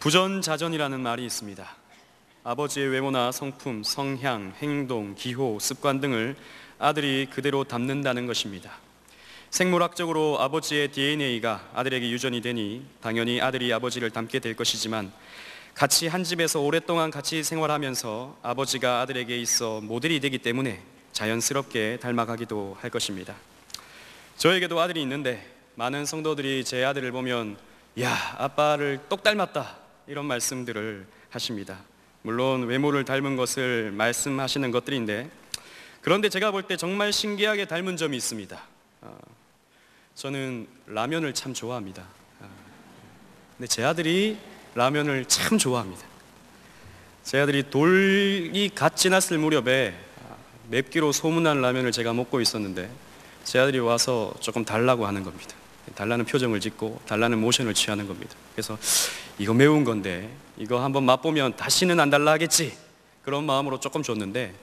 부전자전이라는 말이 있습니다. 아버지의 외모나 성품, 성향, 행동, 기호, 습관 등을 아들이 그대로 담는다는 것입니다. 생물학적으로 아버지의 DNA가 아들에게 유전이 되니 당연히 아들이 아버지를 닮게 될 것이지만, 같이 한 집에서 오랫동안 같이 생활하면서 아버지가 아들에게 있어 모델이 되기 때문에 자연스럽게 닮아가기도 할 것입니다. 저에게도 아들이 있는데 많은 성도들이 제 아들을 보면 "야, 아빠를 똑 닮았다" 이런 말씀들을 하십니다. 물론 외모를 닮은 것을 말씀하시는 것들인데, 그런데 제가 볼 때 정말 신기하게 닮은 점이 있습니다. 저는 라면을 참 좋아합니다. 근데 제 아들이 라면을 참 좋아합니다. 제 아들이 돌이 갓 지났을 무렵에 맵기로 소문난 라면을 제가 먹고 있었는데, 제 아들이 와서 조금 달라고 하는 겁니다. 달라는 표정을 짓고 달라는 모션을 취하는 겁니다. 그래서 이거 매운 건데 이거 한번 맛보면 다시는 안 달라 하겠지, 그런 마음으로 조금 줬는데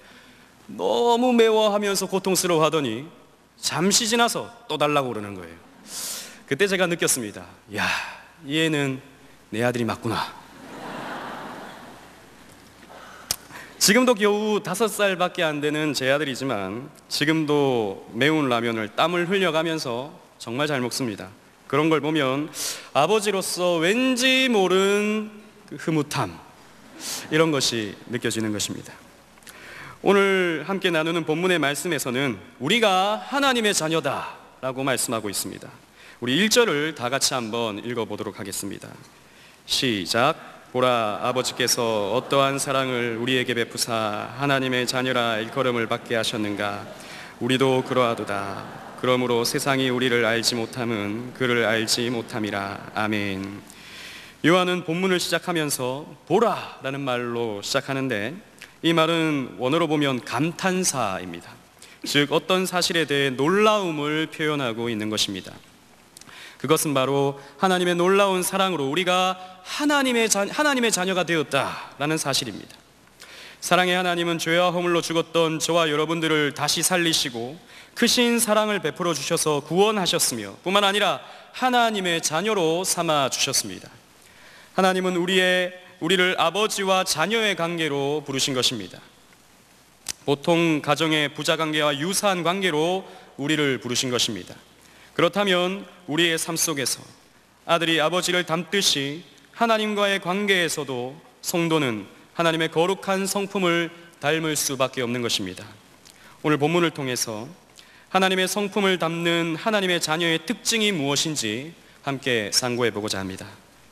너무 매워하면서 고통스러워하더니 잠시 지나서 또 달라고 그러는 거예요. 그때 제가 느꼈습니다. 야, 이 애는 내 아들이 맞구나. 지금도 겨우 5살밖에 안 되는 제 아들이지만 지금도 매운 라면을 땀을 흘려가면서 정말 잘 먹습니다. 그런 걸 보면 아버지로서 왠지 모른 그 흐뭇함, 이런 것이 느껴지는 것입니다. 오늘 함께 나누는 본문의 말씀에서는 우리가 하나님의 자녀다 라고 말씀하고 있습니다. 우리 1절을 다 같이 한번 읽어보도록 하겠습니다. 시작. 보라, 아버지께서 어떠한 사랑을 우리에게 베푸사 하나님의 자녀라 일컬음을 받게 하셨는가. 우리도 그러하도다. 그러므로 세상이 우리를 알지 못함은 그를 알지 못함이라. 아멘. 요한은 본문을 시작하면서 보라 라는 말로 시작하는데, 이 말은 원어로 보면 감탄사입니다. 즉 어떤 사실에 대해 놀라움을 표현하고 있는 것입니다. 그것은 바로 하나님의 놀라운 사랑으로 우리가 하나님의 자녀가 되었다라는 사실입니다. 사랑의 하나님은 죄와 허물로 죽었던 저와 여러분들을 다시 살리시고 크신 사랑을 베풀어 주셔서 구원하셨으며, 뿐만 아니라 하나님의 자녀로 삼아 주셨습니다. 하나님은 우리를 아버지와 자녀의 관계로 부르신 것입니다. 보통 가정의 부자 관계와 유사한 관계로 우리를 부르신 것입니다. 그렇다면 우리의 삶 속에서 아들이 아버지를 닮듯이 하나님과의 관계에서도 성도는 하나님의 거룩한 성품을 닮을 수밖에 없는 것입니다. 오늘 본문을 통해서 하나님의 성품을 담는 하나님의 자녀의 특징이 무엇인지 함께 상고해 보고자 합니다.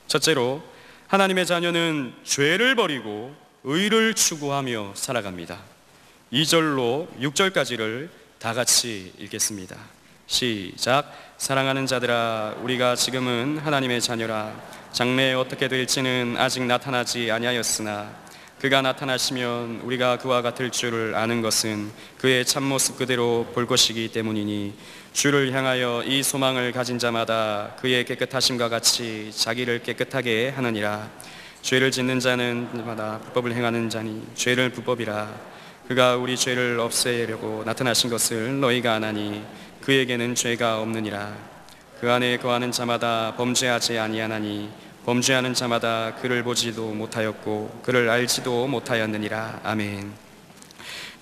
첫째로, 하나님의 자녀는 죄를 버리고 의를 추구하며 살아갑니다. 2절로 6절까지를 다 같이 읽겠습니다. 시작. 사랑하는 자들아, 우리가 지금은 하나님의 자녀라. 장래에 어떻게 될지는 아직 나타나지 아니하였으나 그가 나타나시면 우리가 그와 같을 줄을 아는 것은 그의 참모습 그대로 볼 것이기 때문이니, 주를 향하여 이 소망을 가진 자마다 그의 깨끗하심과 같이 자기를 깨끗하게 하느니라. 죄를 짓는 자는 마다 불법을 행하는 자니 죄를 불법이라. 그가 우리 죄를 없애려고 나타나신 것을 너희가 아나니 그에게는 죄가 없느니라. 그 안에 거하는 자마다 범죄하지 아니하나니 범죄하는 자마다 그를 보지도 못하였고 그를 알지도 못하였느니라. 아멘.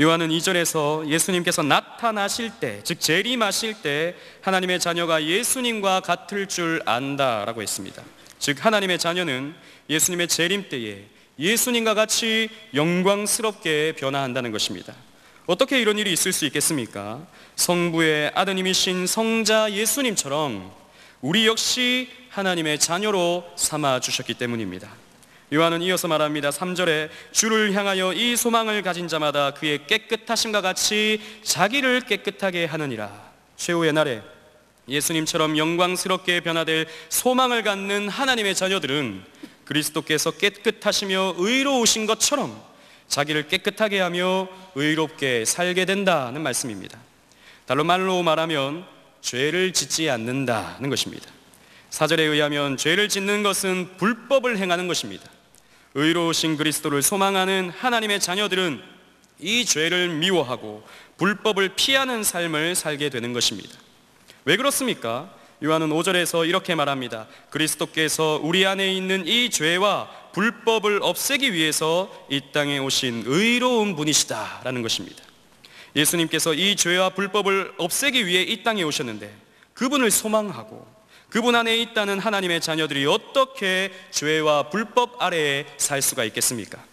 요한은 2절에서 예수님께서 나타나실 때, 즉 재림하실 때 하나님의 자녀가 예수님과 같을 줄 안다라고 했습니다. 즉 하나님의 자녀는 예수님의 재림 때에 예수님과 같이 영광스럽게 변화한다는 것입니다. 어떻게 이런 일이 있을 수 있겠습니까? 성부의 아드님이신 성자 예수님처럼 우리 역시 하나님의 자녀로 삼아 주셨기 때문입니다. 요한은 이어서 말합니다. 3절에 주를 향하여 이 소망을 가진 자마다 그의 깨끗하심과 같이 자기를 깨끗하게 하느니라. 최후의 날에 예수님처럼 영광스럽게 변화될 소망을 갖는 하나님의 자녀들은 그리스도께서 깨끗하시며 의로우신 것처럼 자기를 깨끗하게 하며 의롭게 살게 된다는 말씀입니다. 다른 말로 말하면 죄를 짓지 않는다는 것입니다. 4절에 의하면 죄를 짓는 것은 불법을 행하는 것입니다. 의로우신 그리스도를 소망하는 하나님의 자녀들은 이 죄를 미워하고 불법을 피하는 삶을 살게 되는 것입니다. 왜 그렇습니까? 요한은 5절에서 이렇게 말합니다. 그리스도께서 우리 안에 있는 이 죄와 불법을 없애기 위해서 이 땅에 오신 의로운 분이시다 라는 것입니다. 예수님께서 이 죄와 불법을 없애기 위해 이 땅에 오셨는데, 그분을 소망하고 그분 안에 있다는 하나님의 자녀들이 어떻게 죄와 불법 아래에 살 수가 있겠습니까?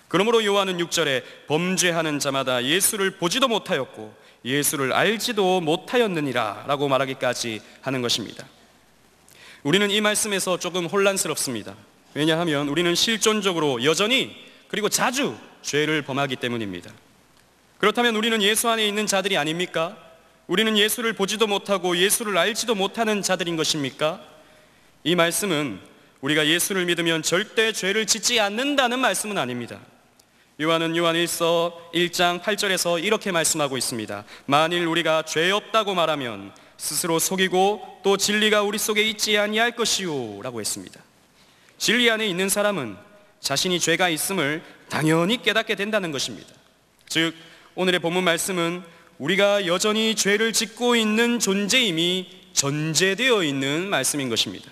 그러므로 요한은 6절에 범죄하는 자마다 예수를 보지도 못하였고 예수를 알지도 못하였느니라 라고 말하기까지 하는 것입니다. 우리는 이 말씀에서 조금 혼란스럽습니다. 왜냐하면 우리는 실존적으로 여전히 그리고 자주 죄를 범하기 때문입니다. 그렇다면 우리는 예수 안에 있는 자들이 아닙니까? 우리는 예수를 보지도 못하고 예수를 알지도 못하는 자들인 것입니까? 이 말씀은 우리가 예수를 믿으면 절대 죄를 짓지 않는다는 말씀은 아닙니다. 요한은 요한 1서 1장 8절에서 이렇게 말씀하고 있습니다. 만일 우리가 죄 없다고 말하면 스스로 속이고 또 진리가 우리 속에 있지 아니할 것이요 라고 했습니다. 진리 안에 있는 사람은 자신이 죄가 있음을 당연히 깨닫게 된다는 것입니다. 즉 오늘의 본문 말씀은 우리가 여전히 죄를 짓고 있는 존재임이 전제되어 있는 말씀인 것입니다.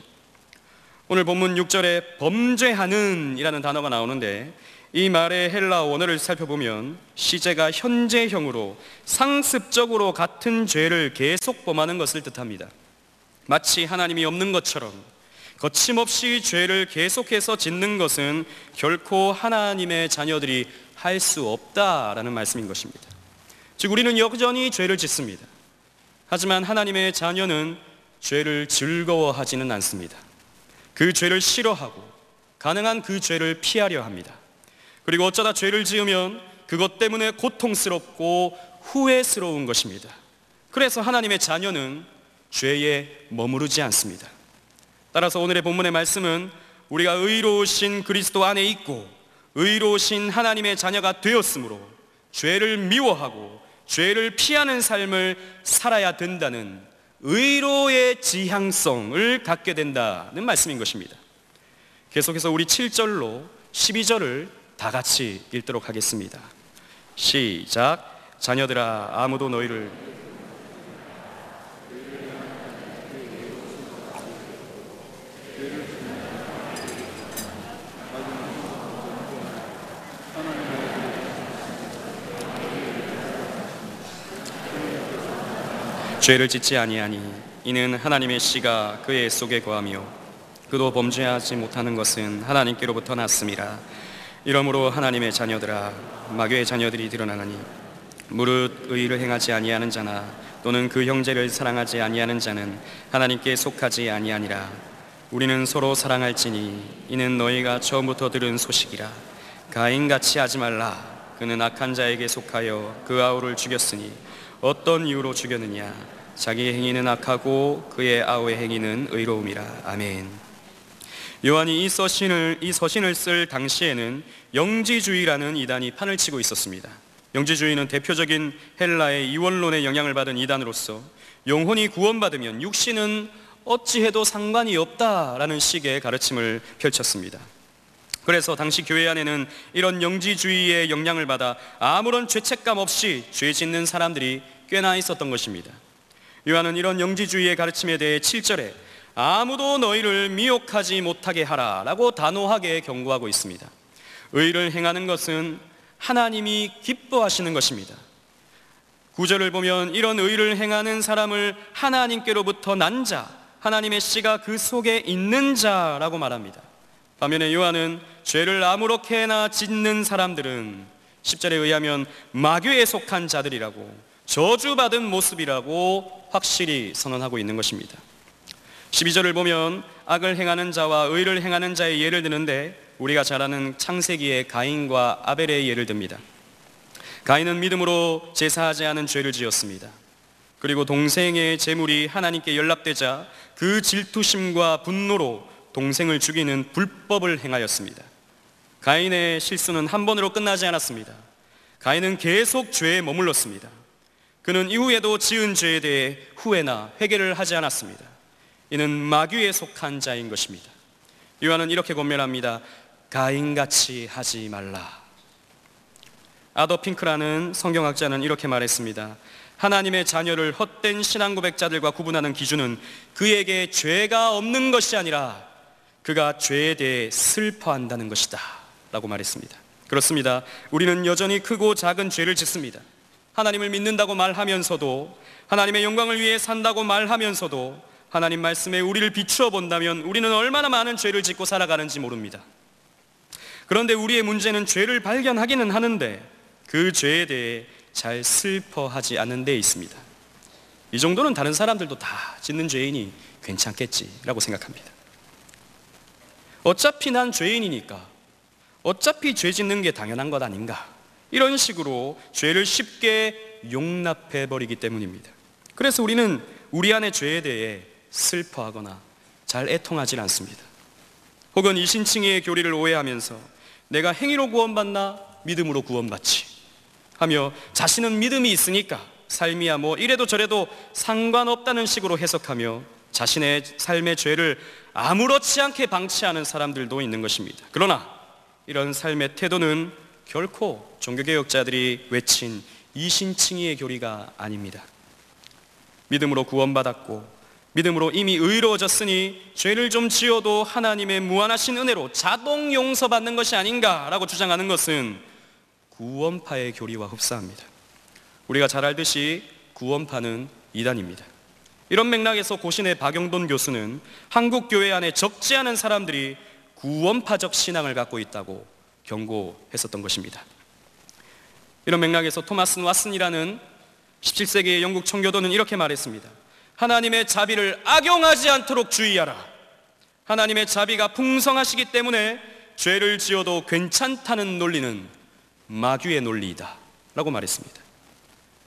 오늘 본문 6절에 범죄하는 이라는 단어가 나오는데, 이 말의 헬라 원어를 살펴보면 시제가 현재형으로 상습적으로 같은 죄를 계속 범하는 것을 뜻합니다. 마치 하나님이 없는 것처럼 거침없이 죄를 계속해서 짓는 것은 결코 하나님의 자녀들이 할 수 없다라는 말씀인 것입니다. 즉 우리는 여전히 죄를 짓습니다. 하지만 하나님의 자녀는 죄를 즐거워하지는 않습니다. 그 죄를 싫어하고 가능한 그 죄를 피하려 합니다. 그리고 어쩌다 죄를 지으면 그것 때문에 고통스럽고 후회스러운 것입니다. 그래서 하나님의 자녀는 죄에 머무르지 않습니다. 따라서 오늘의 본문의 말씀은 우리가 의로우신 그리스도 안에 있고 의로우신 하나님의 자녀가 되었으므로 죄를 미워하고 죄를 피하는 삶을 살아야 된다는 의로의 지향성을 갖게 된다는 말씀인 것입니다. 계속해서 우리 7절로 12절을 다 같이 읽도록 하겠습니다. 시작. 자녀들아 아무도 너희를 죄를 짓지 아니하니 이는 하나님의 씨가 그의 속에 거하며 그도 범죄하지 못하는 것은 하나님께로부터 났음이라. 이러므로 하나님의 자녀들아 마귀의 자녀들이 드러나나니 무릇 의를 행하지 아니하는 자나 또는 그 형제를 사랑하지 아니하는 자는 하나님께 속하지 아니하니라. 우리는 서로 사랑할지니 이는 너희가 처음부터 들은 소식이라. 가인같이 하지 말라. 그는 악한 자에게 속하여 그 아우를 죽였으니 어떤 이유로 죽였느냐? 자기의 행위는 악하고 그의 아우의 행위는 의로움이라. 아멘. 요한이 이 서신을 쓸 당시에는 영지주의라는 이단이 판을 치고 있었습니다. 영지주의는 대표적인 헬라의 이원론의 영향을 받은 이단으로서 영혼이 구원받으면 육신은 어찌해도 상관이 없다라는 식의 가르침을 펼쳤습니다. 그래서 당시 교회 안에는 이런 영지주의의 영향을 받아 아무런 죄책감 없이 죄 짓는 사람들이 꽤나 있었던 것입니다. 요한은 이런 영지주의의 가르침에 대해 7절에 아무도 너희를 미혹하지 못하게 하라 라고 단호하게 경고하고 있습니다. 의를 행하는 것은 하나님이 기뻐하시는 것입니다. 9절을 보면 이런 의를 행하는 사람을 하나님께로부터 난 자, 하나님의 씨가 그 속에 있는 자라고 말합니다. 반면에 요한은 죄를 아무렇게나 짓는 사람들은 10절에 의하면 마귀에 속한 자들이라고, 저주받은 모습이라고 확실히 선언하고 있는 것입니다. 12절을 보면 악을 행하는 자와 의를 행하는 자의 예를 드는데 우리가 잘 아는 창세기의 가인과 아벨의 예를 듭니다. 가인은 믿음으로 제사하지 않은 죄를 지었습니다. 그리고 동생의 재물이 하나님께 연락되자 그 질투심과 분노로 동생을 죽이는 불법을 행하였습니다. 가인의 실수는 한 번으로 끝나지 않았습니다. 가인은 계속 죄에 머물렀습니다. 그는 이후에도 지은 죄에 대해 후회나 회개를 하지 않았습니다. 이는 마귀에 속한 자인 것입니다. 요한은 이렇게 권면합니다. 가인같이 하지 말라. 아더 핑크라는 성경학자는 이렇게 말했습니다. 하나님의 자녀를 헛된 신앙 고백자들과 구분하는 기준은 그에게 죄가 없는 것이 아니라 그가 죄에 대해 슬퍼한다는 것이다 라고 말했습니다. 그렇습니다. 우리는 여전히 크고 작은 죄를 짓습니다. 하나님을 믿는다고 말하면서도, 하나님의 영광을 위해 산다고 말하면서도 하나님 말씀에 우리를 비추어 본다면 우리는 얼마나 많은 죄를 짓고 살아가는지 모릅니다. 그런데 우리의 문제는 죄를 발견하기는 하는데 그 죄에 대해 잘 슬퍼하지 않는 데 있습니다. 이 정도는 다른 사람들도 다 짓는 죄이니 괜찮겠지라고 생각합니다. 어차피 난 죄인이니까, 어차피 죄 짓는 게 당연한 것 아닌가, 이런 식으로 죄를 쉽게 용납해버리기 때문입니다. 그래서 우리는 우리 안의 죄에 대해 슬퍼하거나 잘 애통하지 않습니다. 혹은 이신칭의의 교리를 오해하면서 내가 행위로 구원받나 믿음으로 구원받지 하며 자신은 믿음이 있으니까 삶이야 뭐 이래도 저래도 상관없다는 식으로 해석하며 자신의 삶의 죄를 아무렇지 않게 방치하는 사람들도 있는 것입니다. 그러나 이런 삶의 태도는 결코 종교개혁자들이 외친 이신칭의의 교리가 아닙니다. 믿음으로 구원받았고 믿음으로 이미 의로워졌으니 죄를 좀 지어도 하나님의 무한하신 은혜로 자동 용서받는 것이 아닌가라고 주장하는 것은 구원파의 교리와 흡사합니다. 우리가 잘 알듯이 구원파는 이단입니다. 이런 맥락에서 고신의 박영돈 교수는 한국 교회 안에 적지 않은 사람들이 구원파적 신앙을 갖고 있다고 경고했었던 것입니다. 이런 맥락에서 토마스 왓슨이라는 17세기의 영국 청교도는 이렇게 말했습니다. 하나님의 자비를 악용하지 않도록 주의하라. 하나님의 자비가 풍성하시기 때문에 죄를 지어도 괜찮다는 논리는 마귀의 논리이다 라고 말했습니다.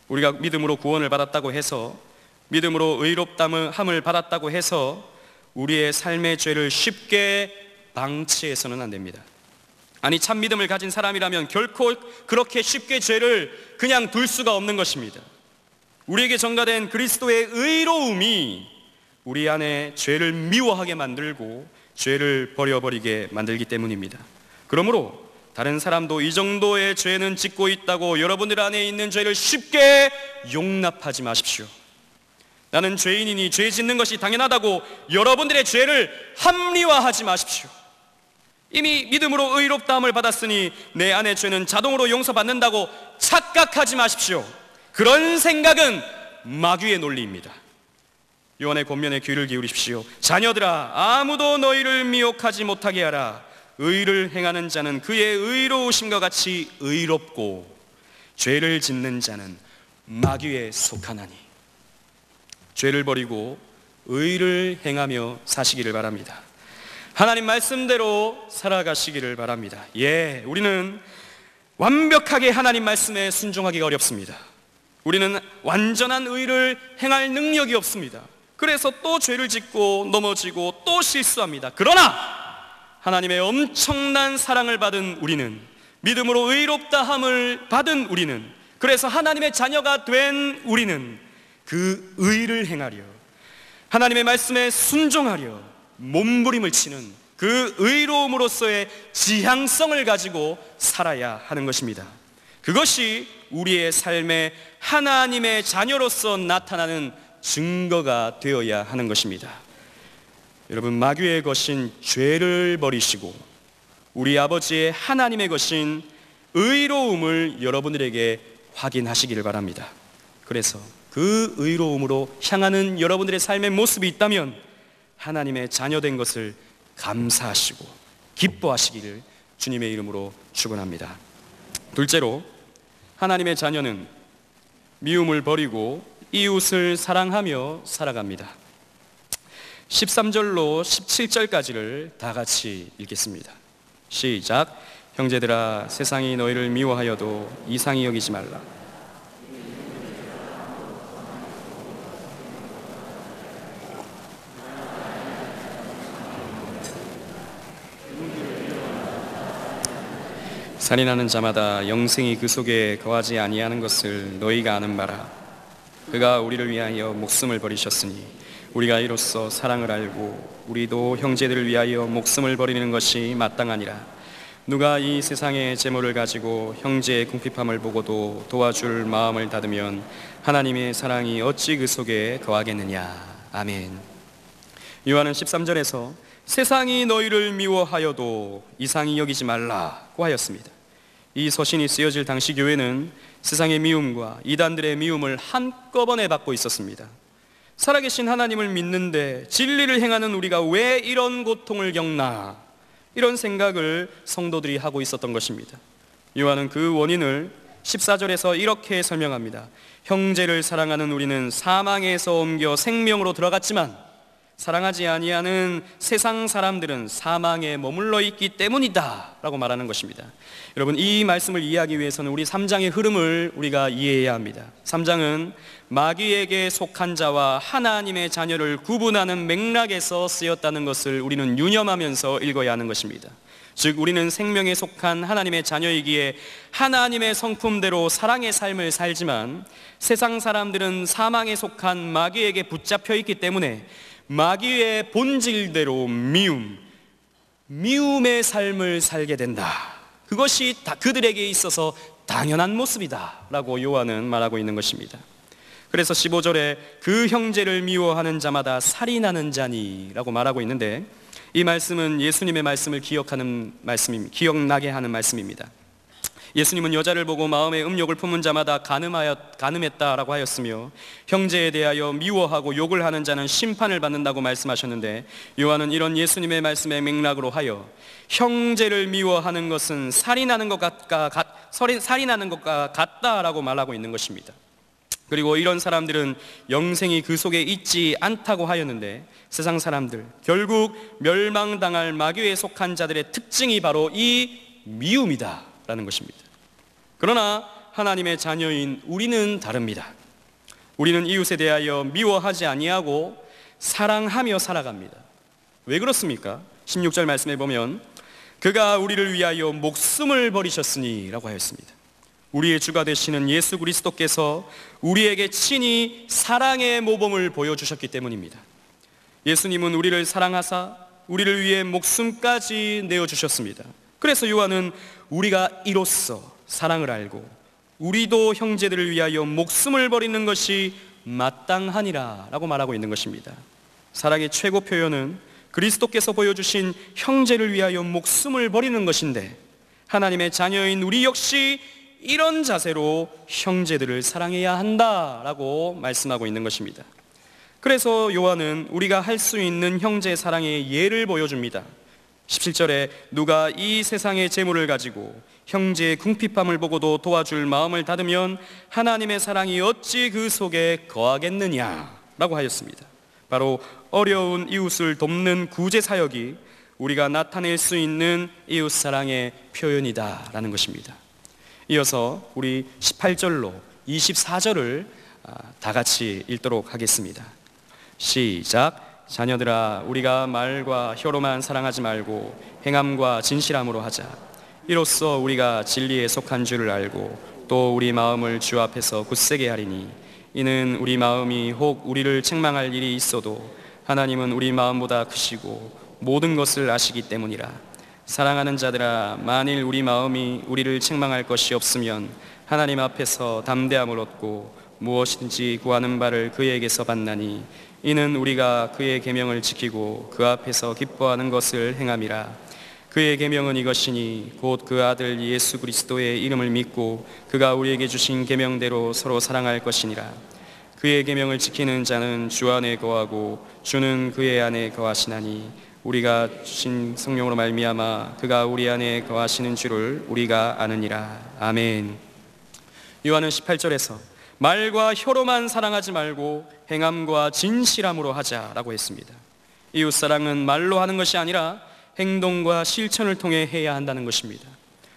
우리가 믿음으로 구원을 받았다고 해서, 믿음으로 의롭다함을 받았다고 해서 우리의 삶의 죄를 쉽게 방치해서는 안 됩니다. 아니, 참 믿음을 가진 사람이라면 결코 그렇게 쉽게 죄를 그냥 둘 수가 없는 것입니다. 우리에게 전가된 그리스도의 의로움이 우리 안에 죄를 미워하게 만들고 죄를 버려버리게 만들기 때문입니다. 그러므로 다른 사람도 이 정도의 죄는 짓고 있다고 여러분들 안에 있는 죄를 쉽게 용납하지 마십시오. 나는 죄인이니 죄 짓는 것이 당연하다고 여러분들의 죄를 합리화하지 마십시오. 이미 믿음으로 의롭다함을 받았으니 내 안의 죄는 자동으로 용서받는다고 착각하지 마십시오. 그런 생각은 마귀의 논리입니다. 요한의 권면에 귀를 기울이십시오. 자녀들아, 아무도 너희를 미혹하지 못하게 하라. 의를 행하는 자는 그의 의로우심과 같이 의롭고 죄를 짓는 자는 마귀에 속하나니. 죄를 버리고 의를 행하며 사시기를 바랍니다. 하나님 말씀대로 살아가시기를 바랍니다. 예, 우리는 완벽하게 하나님 말씀에 순종하기가 어렵습니다. 우리는 완전한 의를 행할 능력이 없습니다. 그래서 또 죄를 짓고 넘어지고 또 실수합니다. 그러나 하나님의 엄청난 사랑을 받은 우리는, 믿음으로 의롭다함을 받은 우리는, 그래서 하나님의 자녀가 된 우리는 그 의를 행하려, 하나님의 말씀에 순종하려 몸부림을 치는 그 의로움으로서의 지향성을 가지고 살아야 하는 것입니다. 그것이 우리의 삶에 하나님의 자녀로서 나타나는 증거가 되어야 하는 것입니다. 여러분, 마귀의 것인 죄를 버리시고 우리 아버지의 하나님의 것인 의로움을 여러분들에게 확인하시기를 바랍니다. 그래서 그 의로움으로 향하는 여러분들의 삶의 모습이 있다면 하나님의 자녀된 것을 감사하시고 기뻐하시기를 주님의 이름으로 축원합니다. 둘째로, 하나님의 자녀는 미움을 버리고 이웃을 사랑하며 살아갑니다. 13절로 17절까지를 다 같이 읽겠습니다. 시작. 형제들아, 세상이 너희를 미워하여도 이상히 여기지 말라. 살인하는 자마다 영생이 그 속에 거하지 아니하는 것을 너희가 아는 바라. 그가 우리를 위하여 목숨을 버리셨으니 우리가 이로써 사랑을 알고 우리도 형제들을 위하여 목숨을 버리는 것이 마땅하니라. 누가 이 세상의 재물을 가지고 형제의 궁핍함을 보고도 도와줄 마음을 닫으면 하나님의 사랑이 어찌 그 속에 거하겠느냐. 아멘. 요한은 13절에서 세상이 너희를 미워하여도 이상히 여기지 말라고 하였습니다. 이 서신이 쓰여질 당시 교회는 세상의 미움과 이단들의 미움을 한꺼번에 받고 있었습니다. 살아계신 하나님을 믿는데 진리를 행하는 우리가 왜 이런 고통을 겪나, 이런 생각을 성도들이 하고 있었던 것입니다. 요한은 그 원인을 14절에서 이렇게 설명합니다. 형제를 사랑하는 우리는 사망에서 옮겨 생명으로 들어갔지만 사랑하지 아니하는 세상 사람들은 사망에 머물러 있기 때문이다 라고 말하는 것입니다. 여러분, 이 말씀을 이해하기 위해서는 우리 3장의 흐름을 우리가 이해해야 합니다. 3장은 마귀에게 속한 자와 하나님의 자녀를 구분하는 맥락에서 쓰였다는 것을 우리는 유념하면서 읽어야 하는 것입니다. 즉, 우리는 생명에 속한 하나님의 자녀이기에 하나님의 성품대로 사랑의 삶을 살지만 세상 사람들은 사망에 속한 마귀에게 붙잡혀 있기 때문에 마귀의 본질대로 미움의 삶을 살게 된다. 그것이 그들에게 있어서 당연한 모습이다 라고 요한은 말하고 있는 것입니다. 그래서 15절에 그 형제를 미워하는 자마다 살인하는 자니 라고 말하고 있는데, 이 말씀은 예수님의 말씀을 기억나게 하는 말씀입니다. 예수님은 여자를 보고 마음에 음욕을 품은 자마다 간음했다라고 하였으며, 형제에 대하여 미워하고 욕을 하는 자는 심판을 받는다고 말씀하셨는데, 요한은 이런 예수님의 말씀의 맥락으로 하여 형제를 미워하는 것은 살인하는 것과 같다라고 말하고 있는 것입니다. 그리고 이런 사람들은 영생이 그 속에 있지 않다고 하였는데, 세상 사람들, 결국 멸망당할 마귀에 속한 자들의 특징이 바로 이 미움이다 라는 것입니다. 그러나 하나님의 자녀인 우리는 다릅니다. 우리는 이웃에 대하여 미워하지 아니하고 사랑하며 살아갑니다. 왜 그렇습니까? 16절 말씀에 보면 그가 우리를 위하여 목숨을 버리셨으니 라고 하였습니다. 우리의 주가 되시는 예수 그리스도께서 우리에게 친히 사랑의 모범을 보여주셨기 때문입니다. 예수님은 우리를 사랑하사 우리를 위해 목숨까지 내어주셨습니다. 그래서 요한은 우리가 이로써 사랑을 알고 우리도 형제들을 위하여 목숨을 버리는 것이 마땅하니라 라고 말하고 있는 것입니다. 사랑의 최고 표현은 그리스도께서 보여주신 형제를 위하여 목숨을 버리는 것인데, 하나님의 자녀인 우리 역시 이런 자세로 형제들을 사랑해야 한다라고 말씀하고 있는 것입니다. 그래서 요한은 우리가 할 수 있는 형제 사랑의 예를 보여줍니다. 17절에 누가 이 세상의 재물을 가지고 형제의 궁핍함을 보고도 도와줄 마음을 닫으면 하나님의 사랑이 어찌 그 속에 거하겠느냐라고 하였습니다. 바로 어려운 이웃을 돕는 구제 사역이 우리가 나타낼 수 있는 이웃 사랑의 표현이다라는 것입니다. 이어서 우리 18절로 24절을 다 같이 읽도록 하겠습니다. 시작. 자녀들아, 우리가 말과 혀로만 사랑하지 말고 행함과 진실함으로 하자. 이로써 우리가 진리에 속한 줄을 알고 또 우리 마음을 주 앞에서 굳세게 하리니, 이는 우리 마음이 혹 우리를 책망할 일이 있어도 하나님은 우리 마음보다 크시고 모든 것을 아시기 때문이라. 사랑하는 자들아, 만일 우리 마음이 우리를 책망할 것이 없으면 하나님 앞에서 담대함을 얻고 무엇이든지 구하는 바를 그에게서 받나니, 이는 우리가 그의 계명을 지키고 그 앞에서 기뻐하는 것을 행함이라. 그의 계명은 이것이니 곧 그 아들 예수 그리스도의 이름을 믿고 그가 우리에게 주신 계명대로 서로 사랑할 것이니라. 그의 계명을 지키는 자는 주 안에 거하고 주는 그의 안에 거하시나니, 우리가 주신 성령으로 말미암아 그가 우리 안에 거하시는 줄을 우리가 아느니라. 아멘. 요한은 18절에서 말과 혀로만 사랑하지 말고 행함과 진실함으로 하자라고 했습니다. 이웃사랑은 말로 하는 것이 아니라 행동과 실천을 통해 해야 한다는 것입니다.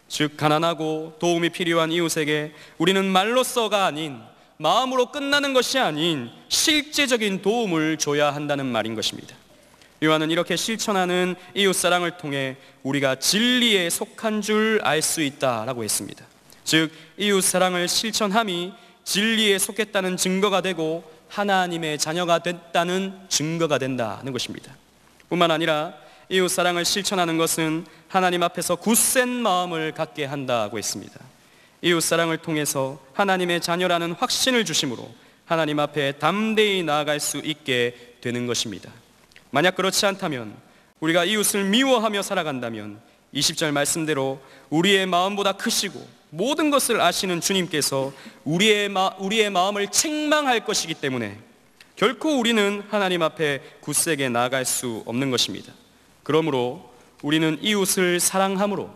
즉, 가난하고 도움이 필요한 이웃에게 우리는 말로써가 아닌, 마음으로 끝나는 것이 아닌 실제적인 도움을 줘야 한다는 말인 것입니다. 요한은 이렇게 실천하는 이웃사랑을 통해 우리가 진리에 속한 줄 알 수 있다라고 했습니다. 즉, 이웃사랑을 실천함이 진리에 속했다는 증거가 되고 하나님의 자녀가 됐다는 증거가 된다는 것입니다. 뿐만 아니라 이웃사랑을 실천하는 것은 하나님 앞에서 굳센 마음을 갖게 한다고 했습니다. 이웃사랑을 통해서 하나님의 자녀라는 확신을 주심으로 하나님 앞에 담대히 나아갈 수 있게 되는 것입니다. 만약 그렇지 않다면, 우리가 이웃을 미워하며 살아간다면 20절 말씀대로 우리의 마음보다 크시고 모든 것을 아시는 주님께서 우리의 마음을 책망할 것이기 때문에 결코 우리는 하나님 앞에 굳세게 나아갈 수 없는 것입니다. 그러므로 우리는 이웃을 사랑함으로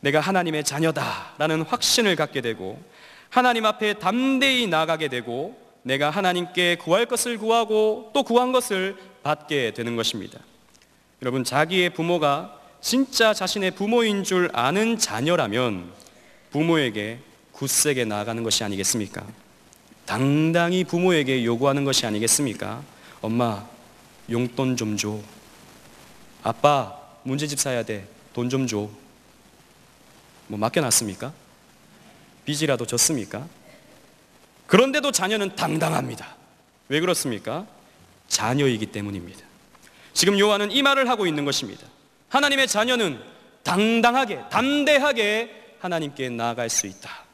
내가 하나님의 자녀다라는 확신을 갖게 되고 하나님 앞에 담대히 나아가게 되고 내가 하나님께 구할 것을 구하고 또 구한 것을 받게 되는 것입니다. 여러분, 자기의 부모가 진짜 자신의 부모인 줄 아는 자녀라면 부모에게 굳세게 나아가는 것이 아니겠습니까? 당당히 부모에게 요구하는 것이 아니겠습니까? 엄마, 용돈 좀 줘. 아빠, 문제집 사야 돼. 돈 좀 줘. 뭐 맡겨놨습니까? 빚이라도 졌습니까? 그런데도 자녀는 당당합니다. 왜 그렇습니까? 자녀이기 때문입니다. 지금 요한은 이 말을 하고 있는 것입니다. 하나님의 자녀는 당당하게, 담대하게 하나님께 나아갈 수 있다.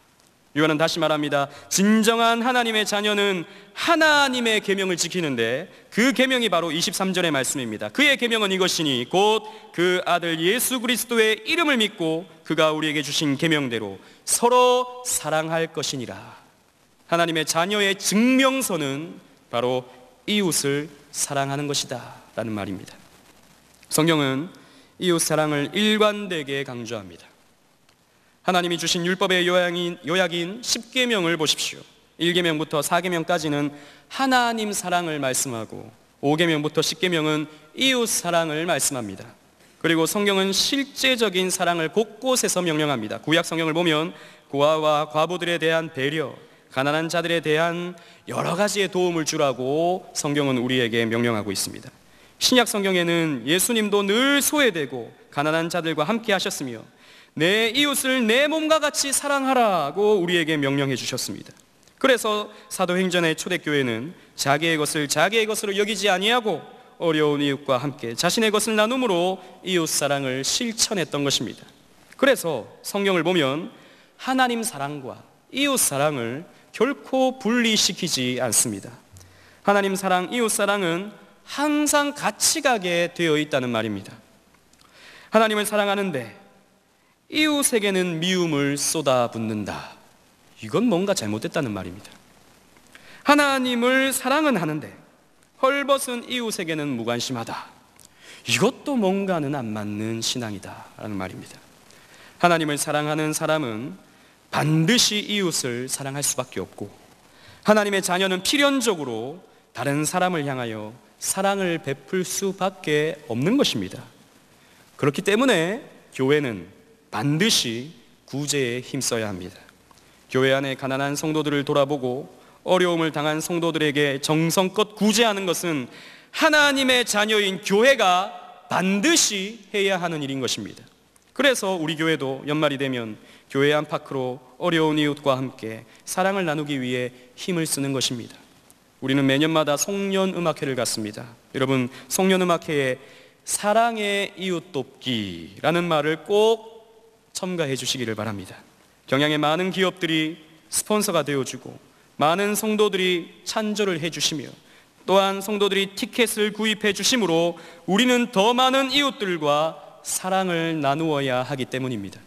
요한은 다시 말합니다. 진정한 하나님의 자녀는 하나님의 계명을 지키는데 그 계명이 바로 23절의 말씀입니다. 그의 계명은 이것이니 곧 그 아들 예수 그리스도의 이름을 믿고 그가 우리에게 주신 계명대로 서로 사랑할 것이니라. 하나님의 자녀의 증명서는 바로 이웃을 사랑하는 것이다 라는 말입니다. 성경은 이웃 사랑을 일관되게 강조합니다. 하나님이 주신 율법의 요약인 10계명을 보십시오. 1계명부터 4계명까지는 하나님 사랑을 말씀하고 5계명부터 10계명은 이웃 사랑을 말씀합니다. 그리고 성경은 실제적인 사랑을 곳곳에서 명령합니다. 구약 성경을 보면 고아와 과부들에 대한 배려, 가난한 자들에 대한 여러 가지의 도움을 주라고 성경은 우리에게 명령하고 있습니다. 신약 성경에는 예수님도 늘 소외되고 가난한 자들과 함께 하셨으며 내 이웃을 내 몸과 같이 사랑하라고 우리에게 명령해 주셨습니다. 그래서 사도행전의 초대교회는 자기의 것을 자기의 것으로 여기지 아니하고 어려운 이웃과 함께 자신의 것을 나눔으로 이웃 사랑을 실천했던 것입니다. 그래서 성경을 보면 하나님 사랑과 이웃 사랑을 결코 분리시키지 않습니다. 하나님 사랑, 이웃 사랑은 항상 같이 가게 되어 있다는 말입니다. 하나님을 사랑하는데 이웃에게는 미움을 쏟아붓는다. 이건 뭔가 잘못됐다는 말입니다. 하나님을 사랑은 하는데 헐벗은 이웃에게는 무관심하다. 이것도 뭔가는 안 맞는 신앙이다 라는 말입니다. 하나님을 사랑하는 사람은 반드시 이웃을 사랑할 수밖에 없고 하나님의 자녀는 필연적으로 다른 사람을 향하여 사랑을 베풀 수밖에 없는 것입니다. 그렇기 때문에 교회는 반드시 구제에 힘써야 합니다. 교회 안에 가난한 성도들을 돌아보고 어려움을 당한 성도들에게 정성껏 구제하는 것은 하나님의 자녀인 교회가 반드시 해야 하는 일인 것입니다. 그래서 우리 교회도 연말이 되면 교회 안팎으로 어려운 이웃과 함께 사랑을 나누기 위해 힘을 쓰는 것입니다. 우리는 매년마다 송년음악회를 갖습니다. 여러분, 송년음악회에 사랑의 이웃 돕기라는 말을 꼭 첨가해 주시기를 바랍니다. 경향의 많은 기업들이 스폰서가 되어주고 많은 성도들이 찬조를 해주시며 또한 성도들이 티켓을 구입해 주심으로 우리는 더 많은 이웃들과 사랑을 나누어야 하기 때문입니다.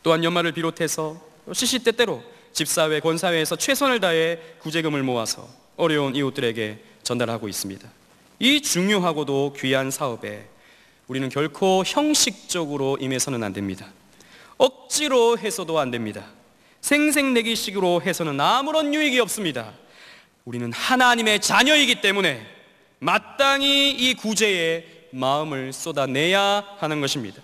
또한 연말을 비롯해서 시시때때로 집사회, 권사회에서 최선을 다해 구제금을 모아서 어려운 이웃들에게 전달하고 있습니다. 이 중요하고도 귀한 사업에 우리는 결코 형식적으로 임해서는 안 됩니다. 억지로 해서도 안 됩니다. 생색내기식으로 해서는 아무런 유익이 없습니다. 우리는 하나님의 자녀이기 때문에 마땅히 이 구제에 마음을 쏟아내야 하는 것입니다.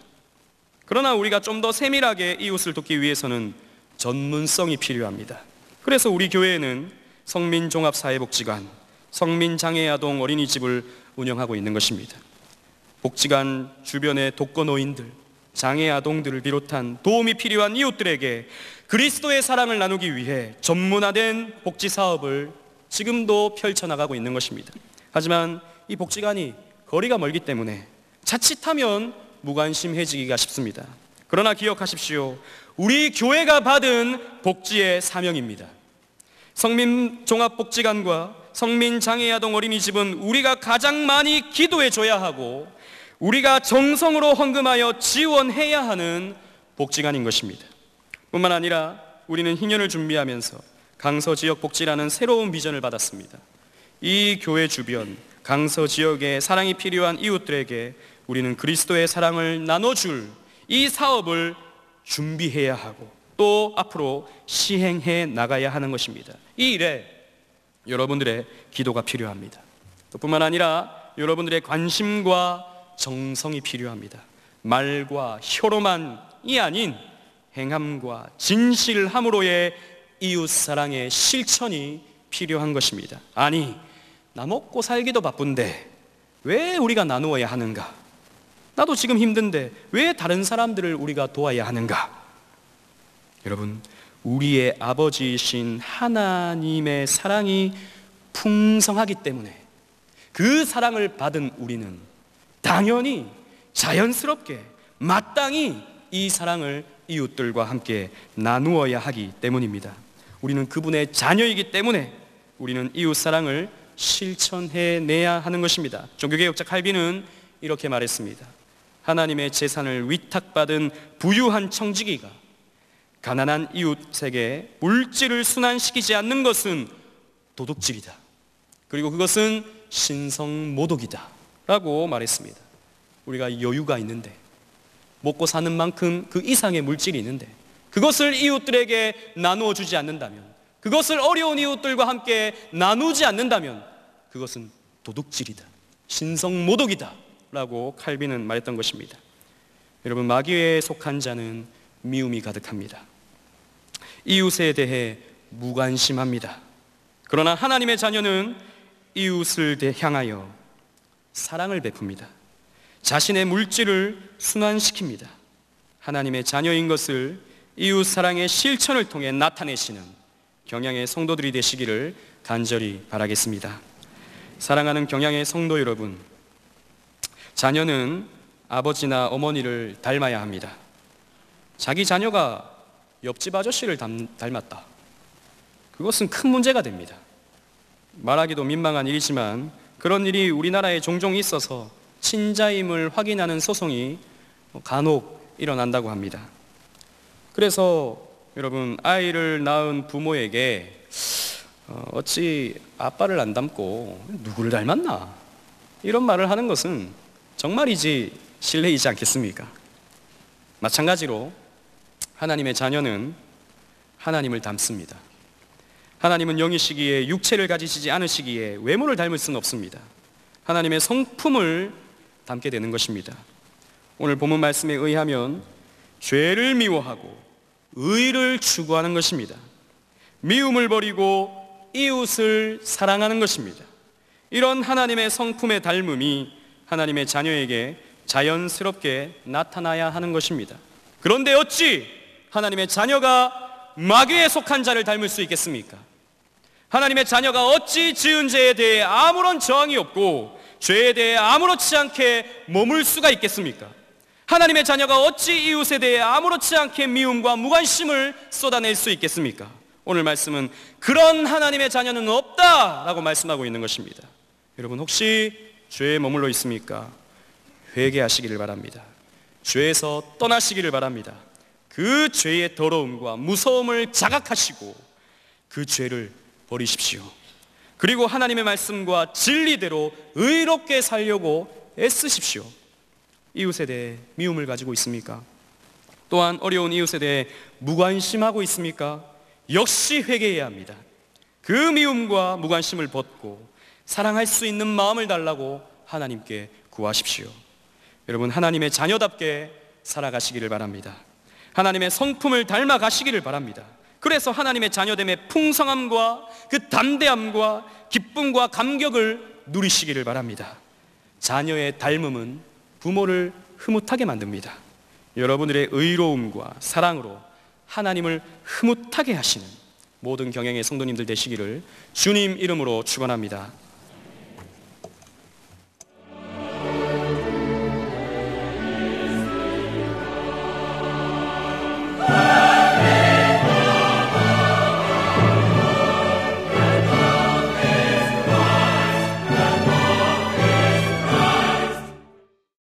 그러나 우리가 좀 더 세밀하게 이웃을 돕기 위해서는 전문성이 필요합니다. 그래서 우리 교회에는 성민종합사회복지관, 성민장애아동 어린이집을 운영하고 있는 것입니다. 복지관 주변의 독거노인들, 장애아동들을 비롯한 도움이 필요한 이웃들에게 그리스도의 사랑을 나누기 위해 전문화된 복지사업을 지금도 펼쳐나가고 있는 것입니다. 하지만 이 복지관이 거리가 멀기 때문에 자칫하면 무관심해지기가 쉽습니다. 그러나 기억하십시오. 우리 교회가 받은 복지의 사명입니다. 성민종합복지관과 성민장애아동 어린이집은 우리가 가장 많이 기도해 줘야 하고 우리가 정성으로 헌금하여 지원해야 하는 복지관인 것입니다. 뿐만 아니라 우리는 희년을 준비하면서 강서지역복지라는 새로운 비전을 받았습니다. 이 교회 주변 강서지역에 사랑이 필요한 이웃들에게 우리는 그리스도의 사랑을 나눠줄 이 사업을 준비해야 하고 또 앞으로 시행해 나가야 하는 것입니다. 이 일에 여러분들의 기도가 필요합니다. 또 뿐만 아니라 여러분들의 관심과 정성이 필요합니다. 말과 혀로만이 아닌 행함과 진실함으로의 이웃사랑의 실천이 필요한 것입니다. 아니, 나 먹고 살기도 바쁜데 왜 우리가 나누어야 하는가? 나도 지금 힘든데 왜 다른 사람들을 우리가 도와야 하는가? 여러분, 우리의 아버지이신 하나님의 사랑이 풍성하기 때문에 그 사랑을 받은 우리는 당연히 자연스럽게 마땅히 이 사랑을 이웃들과 함께 나누어야 하기 때문입니다. 우리는 그분의 자녀이기 때문에 우리는 이웃 사랑을 실천해내야 하는 것입니다. 종교개혁자 칼빈은 이렇게 말했습니다. 하나님의 재산을 위탁받은 부유한 청지기가 가난한 이웃에게 물질을 순환시키지 않는 것은 도둑질이다. 그리고 그것은 신성모독이다 라고 말했습니다. 우리가 여유가 있는데 먹고 사는 만큼 그 이상의 물질이 있는데 그것을 이웃들에게 나누어 주지 않는다면, 그것을 어려운 이웃들과 함께 나누지 않는다면 그것은 도둑질이다, 신성모독이다 라고 칼빈은 말했던 것입니다. 여러분, 마귀에 속한 자는 미움이 가득합니다. 이웃에 대해 무관심합니다. 그러나 하나님의 자녀는 이웃을 향하여 사랑을 베풉니다. 자신의 물질을 순환시킵니다. 하나님의 자녀인 것을 이웃 사랑의 실천을 통해 나타내시는 경양의 성도들이 되시기를 간절히 바라겠습니다. 사랑하는 경양의 성도 여러분, 자녀는 아버지나 어머니를 닮아야 합니다. 자기 자녀가 옆집 아저씨를 닮았다. 그것은 큰 문제가 됩니다. 말하기도 민망한 일이지만 그런 일이 우리나라에 종종 있어서 친자임을 확인하는 소송이 간혹 일어난다고 합니다. 그래서 여러분, 아이를 낳은 부모에게 어찌 아빠를 안 닮고 누구를 닮았나? 이런 말을 하는 것은 정말이지 실례이지 않겠습니까? 마찬가지로 하나님의 자녀는 하나님을 닮습니다. 하나님은 영이시기에 육체를 가지시지 않으시기에 외모를 닮을 수는 없습니다. 하나님의 성품을 닮게 되는 것입니다. 오늘 본문 말씀에 의하면 죄를 미워하고 의를 추구하는 것입니다. 미움을 버리고 이웃을 사랑하는 것입니다. 이런 하나님의 성품의 닮음이 하나님의 자녀에게 자연스럽게 나타나야 하는 것입니다. 그런데 어찌 하나님의 자녀가 마귀에 속한 자를 닮을 수 있겠습니까? 하나님의 자녀가 어찌 지은 죄에 대해 아무런 저항이 없고 죄에 대해 아무렇지 않게 머물 수가 있겠습니까? 하나님의 자녀가 어찌 이웃에 대해 아무렇지 않게 미움과 무관심을 쏟아낼 수 있겠습니까? 오늘 말씀은 그런 하나님의 자녀는 없다라고 말씀하고 있는 것입니다. 여러분, 혹시 죄에 머물러 있습니까? 회개하시기를 바랍니다. 죄에서 떠나시기를 바랍니다. 그 죄의 더러움과 무서움을 자각하시고 그 죄를 버리십시오. 그리고 하나님의 말씀과 진리대로 의롭게 살려고 애쓰십시오. 이웃에 대해 미움을 가지고 있습니까? 또한 어려운 이웃에 대해 무관심하고 있습니까? 역시 회개해야 합니다. 그 미움과 무관심을 벗고 사랑할 수 있는 마음을 달라고 하나님께 구하십시오. 여러분, 하나님의 자녀답게 살아가시기를 바랍니다. 하나님의 성품을 닮아가시기를 바랍니다. 그래서 하나님의 자녀됨의 풍성함과 그 담대함과 기쁨과 감격을 누리시기를 바랍니다. 자녀의 닮음은 부모를 흐뭇하게 만듭니다. 여러분들의 의로움과 사랑으로 하나님을 흐뭇하게 하시는 모든 경영의 성도님들 되시기를 주님 이름으로 축원합니다.